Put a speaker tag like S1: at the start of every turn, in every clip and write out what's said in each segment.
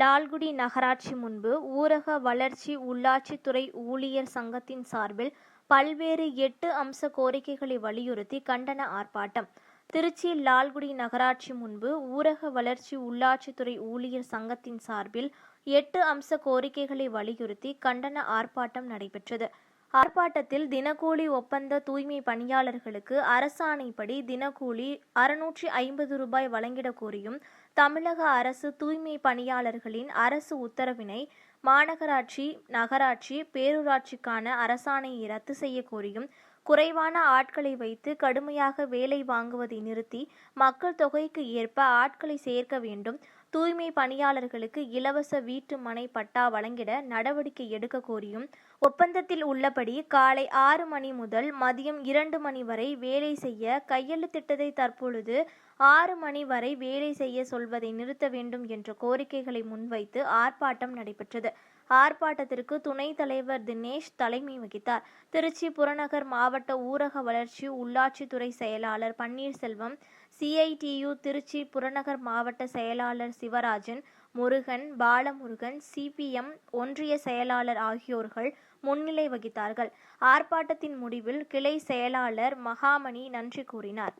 S1: லால்குடி நகராட்சி முன்பு ஊரக வளர்ச்சி உள்ளாட்சித்துறை ஊழியர் சங்கத்தின் சார்பில் பல்வேறு 8 அம்ச கோரிக்கைகளை வலியுறுத்தி கண்டன ஆர்ப்பாட்டம். திருச்சி லால்குடி நகராட்சி முன்பு ஊரக வளர்ச்சி உள்ளாட்சித்துறை ஊழியர் சங்கத்தின் சார்பில் 8 அம்ச கோரிக்கைகளை வலியுறுத்தி கண்டன ஆர்ப்பாட்டம் நடைபெற்றது. ஆர்ப்பாட்டத்தில் தினக்கூலி ஒப்பந்த தூய்மை பணியாளர்களுக்கு அரசாணைப்படி தினக்கூலி ரூ. 650 வழங்கிடக் கோரியும், தமிழக அரசு தூய்மை பணியாளர்களின் அரசு உத்தரவினை மாநகராட்சி, நகராட்சி, பேரூராட்சிக்கான அரசாணையை ரத்து செய்ய கோரியும், குறைவான ஆட்களை வைத்து கடுமையாக வேலை வாங்குவதை நிறுத்தி மக்கள் தொகைக்கு ஏற்ப ஆட்களை சேர்க்க வேண்டும், தூய்மை பணியாளர்களுக்கு இலவச வீட்டு மனை பட்டா வழங்கிட நடவடிக்கை எடுக்க கோரியும், ஒப்பந்தத்தில் உள்ளபடி காலை 6 மணி முதல் மதியம் 2 மணி வரை வேலை செய்ய கையெழுத்திட்டதை தற்பொழுது 6 மணி வரை வேலை செய்ய சொல்வதை நிறுத்த வேண்டும் என்ற கோரிக்கைகளை முன்வைத்து ஆர்ப்பாட்டம் நடைபெற்றது. ஆர்ப்பாட்டத்திற்கு துணைத் தலைவர் தினேஷ் தலைமை வகித்தார். திருச்சி புறநகர் மாவட்ட ஊரக வளர்ச்சி உள்ளாட்சித்துறை செயலாளர் பன்னீர்செல்வம், CITU திருச்சி புறநகர் மாவட்ட செயலாளர் சிவராஜன், முருகன், பாலமுருகன், CPM ஒன்றிய செயலாளர் ஆகியோர்கள் முன்னிலை வகித்தார்கள். ஆர்ப்பாட்டத்தின் முடிவில் கிளை செயலாளர் மகாமணி நன்றி கூறினார்.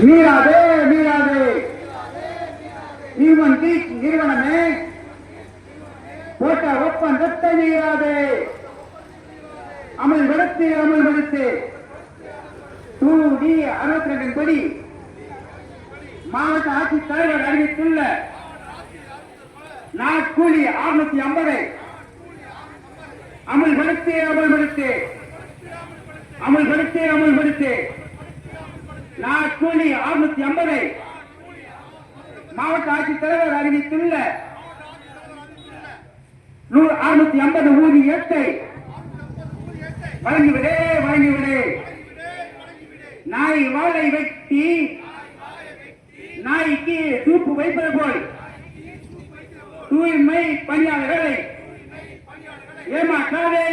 S2: மீறாதே மீறாதே நிறுவனமே போட்ட ஒப்பந்தத்தை மீறாதே, அமல்படுத்து 2D 62 படி மாவட்ட ஆட்சித்தலைவர் அறிவித்துள்ள நாட்கூலி 650 அமல்படுத்து நாட்கூலி 650 மாவட்ட ஆட்சித்தலைவர் அறிவித்துள்ள 650 ஊதியத்தை வழங்கிவிடு. நாய் வாழை வெட்டி நாய்க்கு சூப்பு வைப்பது போல் தூய்மை பணியாளர்களை ஏமாற்றாதே.